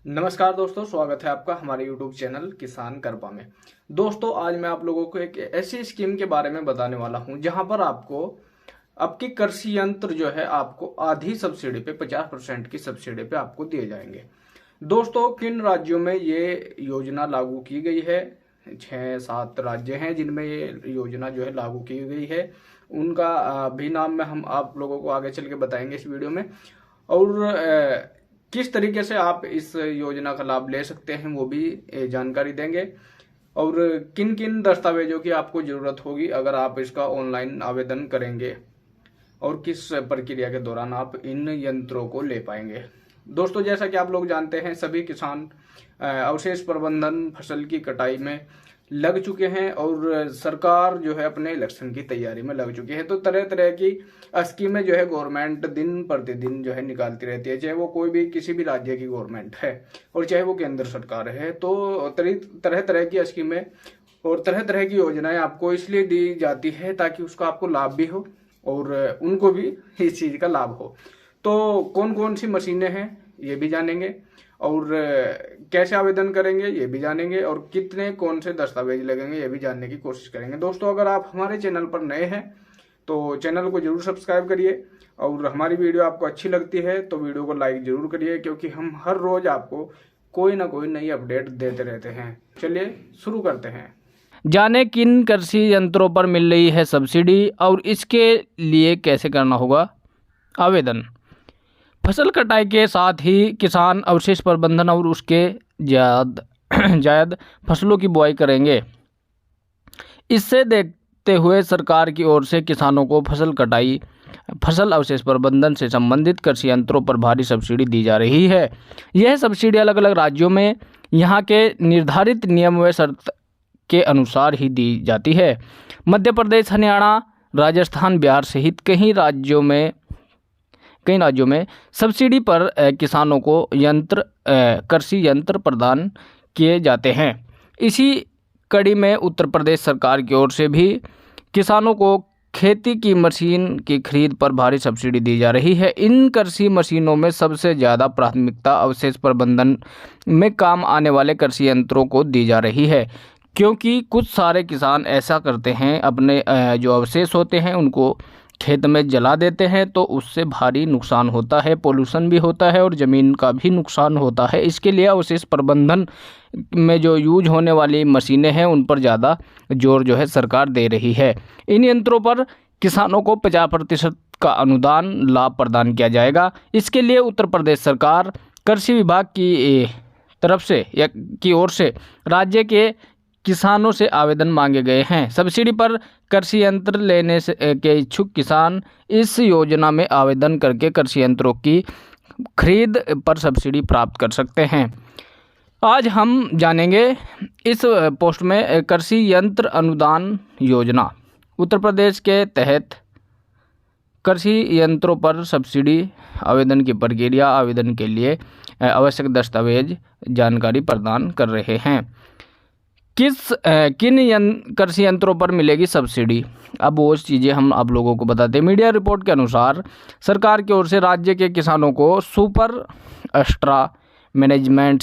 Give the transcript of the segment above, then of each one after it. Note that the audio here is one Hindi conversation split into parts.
नमस्कार दोस्तों, स्वागत है आपका हमारे YouTube चैनल किसान करपा में। दोस्तों, आज मैं आप लोगों को एक ऐसी स्कीम के बारे में बताने वाला हूं जहां पर आपको आपके कृषि यंत्र जो है आपको आधी सब्सिडी पे 50% की सब्सिडी पे आपको दिए जाएंगे। दोस्तों, किन राज्यों में ये योजना लागू की गई है? 6-7 राज्य हैं जिनमें ये योजना जो है लागू की गई है। उनका भी नाम में हम आप लोगों को आगे चल के बताएंगे इस वीडियो में, और किस तरीके से आप इस योजना का लाभ ले सकते हैं वो भी जानकारी देंगे, और किन किन दस्तावेजों की आपको जरूरत होगी अगर आप इसका ऑनलाइन आवेदन करेंगे, और किस प्रक्रिया के दौरान आप इन यंत्रों को ले पाएंगे। दोस्तों, जैसा कि आप लोग जानते हैं, सभी किसान अवशेष प्रबंधन फसल की कटाई में लग चुके हैं और सरकार जो है अपने इलेक्शन की तैयारी में लग चुकी है। तो तरह तरह की स्कीमें जो है गवर्नमेंट दिन प्रतिदिन जो है निकालती रहती है, चाहे वो कोई भी किसी भी राज्य की गवर्नमेंट है और चाहे वो केंद्र सरकार है। तो तरह तरह की स्कीमें और तरह तरह की योजनाएं आपको इसलिए दी जाती है ताकि उसका आपको लाभ भी हो और उनको भी इस चीज का लाभ हो। तो कौन कौन सी मशीनें हैं ये भी जानेंगे, और कैसे आवेदन करेंगे ये भी जानेंगे, और कितने कौन से दस्तावेज लगेंगे ये भी जानने की कोशिश करेंगे। दोस्तों, अगर आप हमारे चैनल पर नए हैं तो चैनल को जरूर सब्सक्राइब करिए, और हमारी वीडियो आपको अच्छी लगती है तो वीडियो को लाइक जरूर करिए, क्योंकि हम हर रोज आपको कोई ना कोई नई अपडेट देते रहते हैं। चलिए शुरू करते हैं। जाने किन कृषि यंत्रों पर मिल रही है सब्सिडी और इसके लिए कैसे करना होगा आवेदन। फसल कटाई के साथ ही किसान अवशेष प्रबंधन और उसके जायद फसलों की बुआई करेंगे। इससे देखते हुए सरकार की ओर से किसानों को फसल अवशेष प्रबंधन से संबंधित कृषि यंत्रों पर भारी सब्सिडी दी जा रही है। यह सब्सिडी अलग अलग राज्यों में यहाँ के निर्धारित नियम व शर्त के अनुसार ही दी जाती है। मध्य प्रदेश, हरियाणा, राजस्थान, बिहार सहित कई राज्यों में सब्सिडी पर किसानों को कृषि यंत्र प्रदान किए जाते हैं। इसी कड़ी में उत्तर प्रदेश सरकार की ओर से भी किसानों को खेती की मशीन की खरीद पर भारी सब्सिडी दी जा रही है। इन कृषि मशीनों में सबसे ज़्यादा प्राथमिकता अवशेष प्रबंधन में काम आने वाले कृषि यंत्रों को दी जा रही है, क्योंकि कुछ सारे किसान ऐसा करते हैं, अपने जो अवशेष होते हैं उनको खेत में जला देते हैं, तो उससे भारी नुकसान होता है, पोल्यूशन भी होता है और ज़मीन का भी नुकसान होता है। इसके लिए अवशेष प्रबंधन में जो यूज होने वाली मशीनें हैं उन पर ज़्यादा जोर जो है सरकार दे रही है। इन यंत्रों पर किसानों को 50% का अनुदान लाभ प्रदान किया जाएगा। इसके लिए उत्तर प्रदेश सरकार कृषि विभाग की तरफ से या की ओर से राज्य के किसानों से आवेदन मांगे गए हैं। सब्सिडी पर कृषि यंत्र लेने के इच्छुक किसान इस योजना में आवेदन करके कृषि यंत्रों की खरीद पर सब्सिडी प्राप्त कर सकते हैं। आज हम जानेंगे इस पोस्ट में कृषि यंत्र अनुदान योजना। उत्तर प्रदेश के तहत कृषि यंत्रों पर सब्सिडी आवेदन की प्रक्रिया, आवेदन के लिए आवश्यक दस्तावेज जानकारी प्रदान कर रहे हैं। किन कृषि यंत्रों पर मिलेगी सब्सिडी, अब वो चीज़ें हम आप लोगों को बताते हैं। मीडिया रिपोर्ट के अनुसार सरकार की ओर से राज्य के किसानों को सुपर अस्ट्रा मैनेजमेंट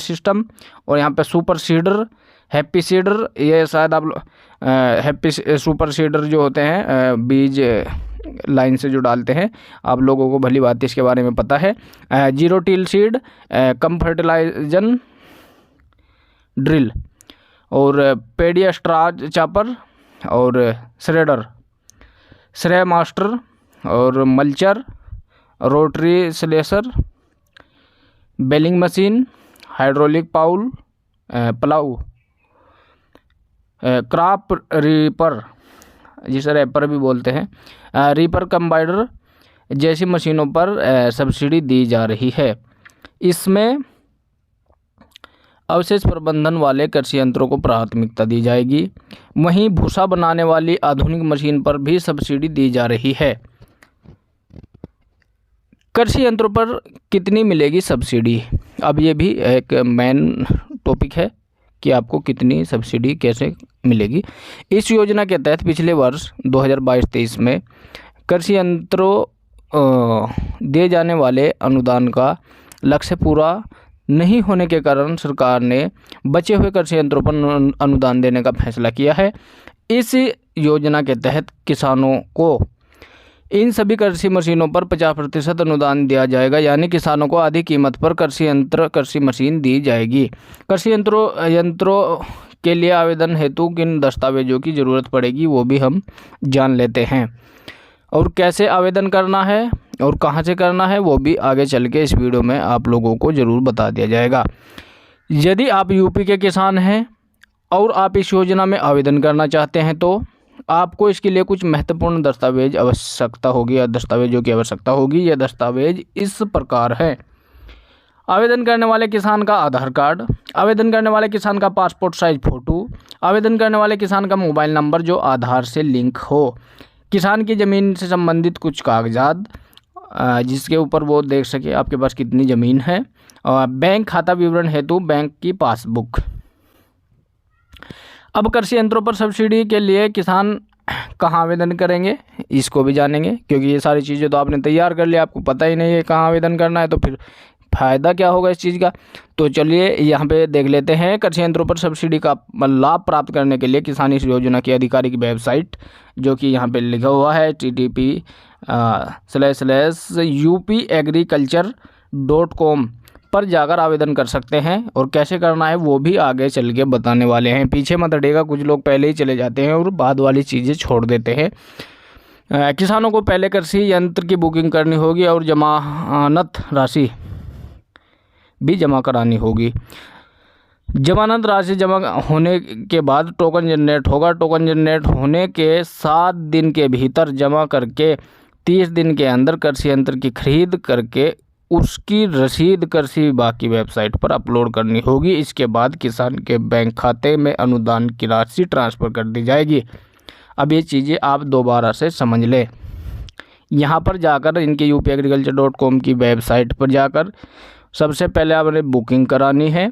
सिस्टम और यहाँ पे सुपर सीडर, हैप्पी सीडर, ये शायद आप हैप्पी सुपर सीडर जो होते हैं बीज लाइन से जो डालते हैं, आप लोगों को भली बात इसके बारे में पता है। Zero till seed, cum fertiliser drill, और पेडियास्ट्राज चापर, और श्रेय मास्टर, और mulcher, rotary slasher, baling machine, hydraulic plough, crop reaper जिसे रैपर भी बोलते हैं, रीपर कंबाइनर जैसी मशीनों पर सब्सिडी दी जा रही है। इसमें अवशेष प्रबंधन वाले कृषि यंत्रों को प्राथमिकता दी जाएगी। वहीं भूसा बनाने वाली आधुनिक मशीन पर भी सब्सिडी दी जा रही है। कृषि यंत्रों पर कितनी मिलेगी सब्सिडी, अब ये भी एक मेन टॉपिक है कि आपको कितनी सब्सिडी कैसे मिलेगी। इस योजना के तहत पिछले वर्ष 2022-23 में कृषि यंत्रों दिए जाने वाले अनुदान का लक्ष्य पूरा नहीं होने के कारण सरकार ने बचे हुए कृषि यंत्रों पर अनुदान देने का फैसला किया है। इस योजना के तहत किसानों को इन सभी कृषि मशीनों पर 50% अनुदान दिया जाएगा, यानी किसानों को आधी कीमत पर कृषि मशीन दी जाएगी। कृषि यंत्रों के लिए आवेदन हेतु किन दस्तावेजों की ज़रूरत पड़ेगी वो भी हम जान लेते हैं, और कैसे आवेदन करना है और कहां से करना है वो भी आगे चल के इस वीडियो में आप लोगों को ज़रूर बता दिया जाएगा। यदि आप यूपी के किसान हैं और आप इस योजना में आवेदन करना चाहते हैं तो आपको इसके लिए कुछ महत्वपूर्ण दस्तावेजों की आवश्यकता होगी। यह दस्तावेज इस प्रकार है: आवेदन करने वाले किसान का आधार कार्ड, आवेदन करने वाले किसान का पासपोर्ट साइज फ़ोटो, आवेदन करने वाले किसान का मोबाइल नंबर जो आधार से लिंक हो, किसान की ज़मीन से संबंधित कुछ कागजात जिसके ऊपर वो देख सके आपके पास कितनी ज़मीन है, और बैंक खाता विवरण हेतु बैंक की पासबुक। अब कृषि यंत्रों पर सब्सिडी के लिए किसान कहाँ आवेदन करेंगे इसको भी जानेंगे, क्योंकि ये सारी चीज़ें तो आपने तैयार कर लिया, आपको पता ही नहीं है कहाँ आवेदन करना है, तो फिर फ़ायदा क्या होगा इस चीज़ का। तो चलिए यहाँ पे देख लेते हैं। कृषि यंत्रों पर सब्सिडी का लाभ प्राप्त करने के लिए किसान इस योजना की आधिकारिक वेबसाइट, जो कि यहाँ पे लिखा हुआ है TTP//upagriculture.com पर जाकर आवेदन कर सकते हैं, और कैसे करना है वो भी आगे चल के बताने वाले हैं। पीछे मत हटिएगा, कुछ लोग पहले ही चले जाते हैं और बाद वाली चीज़ें छोड़ देते हैं। किसानों को पहले कृषि यंत्र की बुकिंग करनी होगी और जमानत राशि भी जमा करानी होगी। जमानत राशि जमा होने के बाद टोकन जनरेट होगा। टोकन जनरेट होने के 7 दिन के भीतर जमा करके 30 दिन के अंदर कृषि यंत्र की खरीद करके उसकी रसीद कृषि विभाग की वेबसाइट पर अपलोड करनी होगी। इसके बाद किसान के बैंक खाते में अनुदान की राशि ट्रांसफ़र कर दी जाएगी। अब ये चीज़ें आप दोबारा से समझ लें। यहाँ पर जाकर इनके upagriculture.com की वेबसाइट पर जाकर सबसे पहले आपने बुकिंग करानी है,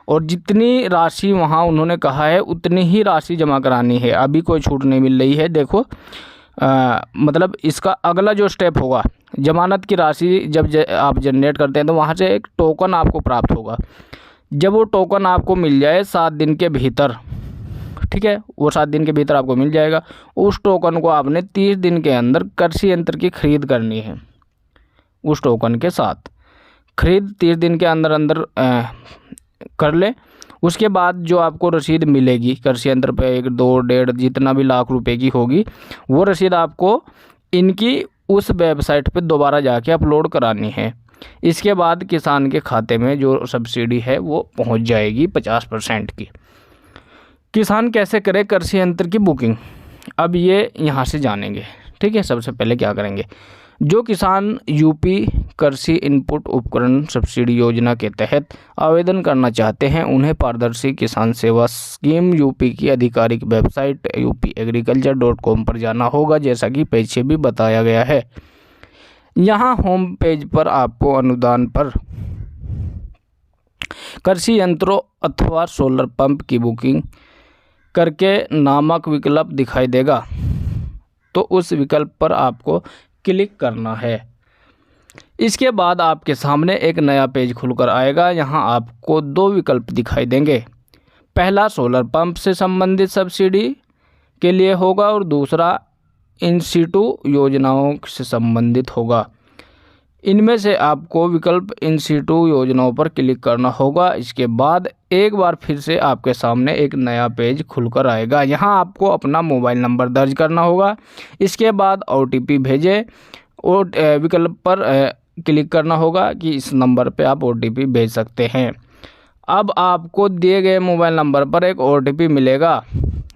और जितनी राशि वहाँ उन्होंने कहा है उतनी ही राशि जमा करानी है। अभी कोई छूट नहीं मिल रही है। देखो मतलब इसका अगला जो स्टेप होगा, जमानत की राशि जब आप जनरेट करते हैं तो वहाँ से एक टोकन आपको प्राप्त होगा। जब वो टोकन आपको मिल जाए 7 दिन के भीतर, ठीक है, वो 7 दिन के भीतर आपको मिल जाएगा। उस टोकन को आपने 30 दिन के अंदर कृषि यंत्र की खरीद करनी है। उस टोकन के साथ खरीद 30 दिन के अंदर कर ले। उसके बाद जो आपको रसीद मिलेगी कृषि यंत्र पे 1, 2, 1.5 जितना भी लाख रुपए की होगी, वो रसीद आपको इनकी उस वेबसाइट पे दोबारा जाके अपलोड करानी है। इसके बाद किसान के खाते में जो सब्सिडी है वो पहुंच जाएगी 50% की। किसान कैसे करे कृषि यंत्र की बुकिंग, अब ये यहाँ से जानेंगे। ठीक है, सबसे पहले क्या करेंगे, जो किसान यूपी कृषि इनपुट उपकरण सब्सिडी योजना के तहत आवेदन करना चाहते हैं उन्हें पारदर्शी किसान सेवा स्कीम यूपी की आधिकारिक वेबसाइट upagriculture.com पर जाना होगा, जैसा कि पीछे भी बताया गया है। यहाँ होम पेज पर आपको अनुदान पर कृषि यंत्रों अथवा सोलर पंप की बुकिंग करके नामक विकल्प दिखाई देगा, तो उस विकल्प पर आपको क्लिक करना है। इसके बाद आपके सामने एक नया पेज खुलकर आएगा। यहाँ आपको 2 विकल्प दिखाई देंगे। पहला सोलर पंप से संबंधित सब्सिडी के लिए होगा और दूसरा इन सीटू योजनाओं से संबंधित होगा। इनमें से आपको विकल्प इन सीटू योजनाओं पर क्लिक करना होगा। इसके बाद एक बार फिर से आपके सामने एक नया पेज खुलकर आएगा। यहाँ आपको अपना मोबाइल नंबर दर्ज करना होगा। इसके बाद OTP भेजें और विकल्प पर क्लिक करना होगा कि इस नंबर पे आप OTP भेज सकते हैं। अब आपको दिए गए मोबाइल नंबर पर एक OTP मिलेगा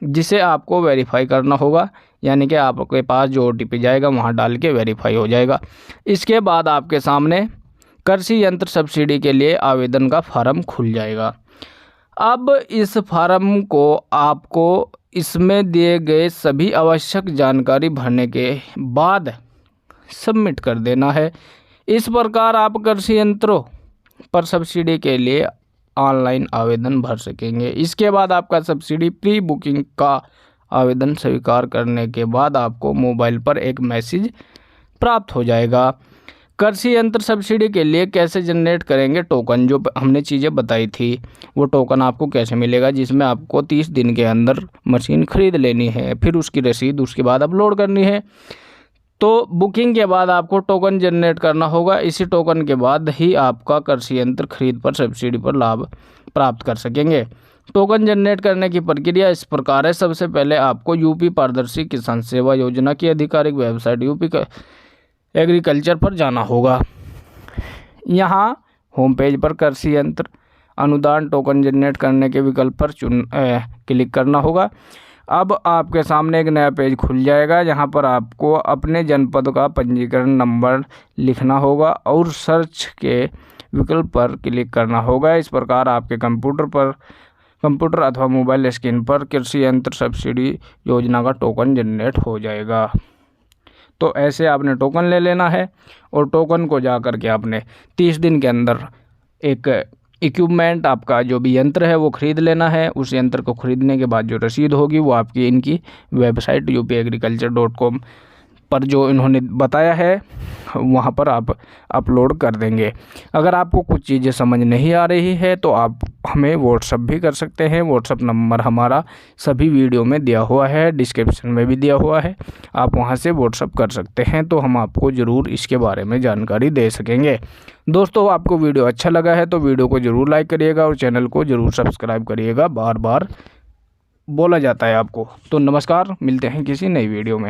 जिसे आपको वेरीफाई करना होगा, यानी कि आपके पास जो OTP जाएगा वहां डाल के वेरीफाई हो जाएगा। इसके बाद आपके सामने कृषि यंत्र सब्सिडी के लिए आवेदन का फॉर्म खुल जाएगा। अब इस फॉर्म को आपको इसमें दिए गए सभी आवश्यक जानकारी भरने के बाद सबमिट कर देना है। इस प्रकार आप कृषि यंत्रों पर सब्सिडी के लिए ऑनलाइन आवेदन भर सकेंगे। इसके बाद आपका सब्सिडी प्री बुकिंग का आवेदन स्वीकार करने के बाद आपको मोबाइल पर एक मैसेज प्राप्त हो जाएगा। कृषि यंत्र सब्सिडी के लिए कैसे जनरेट करेंगे टोकन, जो हमने चीज़ें बताई थी वो टोकन आपको कैसे मिलेगा, जिसमें आपको 30 दिन के अंदर मशीन खरीद लेनी है, फिर उसकी रसीद उसके बाद अपलोड करनी है। तो बुकिंग के बाद आपको टोकन जनरेट करना होगा। इसी टोकन के बाद ही आपका कृषि यंत्र खरीद पर सब्सिडी पर लाभ प्राप्त कर सकेंगे। टोकन जनरेट करने की प्रक्रिया इस प्रकार है। सबसे पहले आपको यूपी पारदर्शी किसान सेवा योजना की आधिकारिक वेबसाइट यूपी एग्रीकल्चर पर जाना होगा। यहाँ होम पेज पर कृषि यंत्र अनुदान टोकन जनरेट करने के विकल्प पर क्लिक करना होगा। अब आपके सामने एक नया पेज खुल जाएगा, जहाँ पर आपको अपने जनपद का पंजीकरण नंबर लिखना होगा और सर्च के विकल्प पर क्लिक करना होगा। इस प्रकार आपके कंप्यूटर अथवा मोबाइल स्क्रीन पर कृषि यंत्र सब्सिडी योजना का टोकन जनरेट हो जाएगा। तो ऐसे आपने टोकन ले लेना है और टोकन को जा कर के आपने 30 दिन के अंदर एक इक्विपमेंट, आपका जो भी यंत्र है वो खरीद लेना है। उस यंत्र को खरीदने के बाद जो रसीद होगी वो आपकी इनकी वेबसाइट upagriculture.com पर जो इन्होंने बताया है वहाँ पर आप अपलोड कर देंगे। अगर आपको कुछ चीज़ें समझ नहीं आ रही है तो आप हमें व्हाट्सअप भी कर सकते हैं। व्हाट्सअप नंबर हमारा सभी वीडियो में दिया हुआ है, डिस्क्रिप्शन में भी दिया हुआ है, आप वहाँ से व्हाट्सअप कर सकते हैं, तो हम आपको ज़रूर इसके बारे में जानकारी दे सकेंगे। दोस्तों, आपको वीडियो अच्छा लगा है तो वीडियो को ज़रूर लाइक करिएगा और चैनल को ज़रूर सब्सक्राइब करिएगा, बार बार बोला जाता है आपको। तो नमस्कार, मिलते हैं किसी नई वीडियो में।